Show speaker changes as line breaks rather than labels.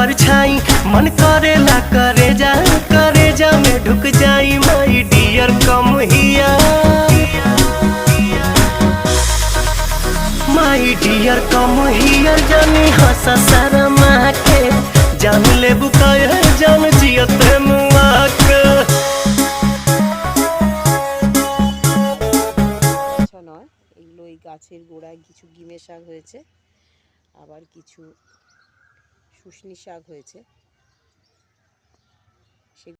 परछाई मन करेला करे जा में ढुक जाई माई डियर कम हिया माई डियर कम हियर जानी हंसा शर्मा के जान ले बुकाया जान जियत मुआ के
নয় এগুলো এই গাছের গোড়ায় কিছু গিমে শাক হয়েছে, আবার কিছু শুশনি শাক হয়েছে।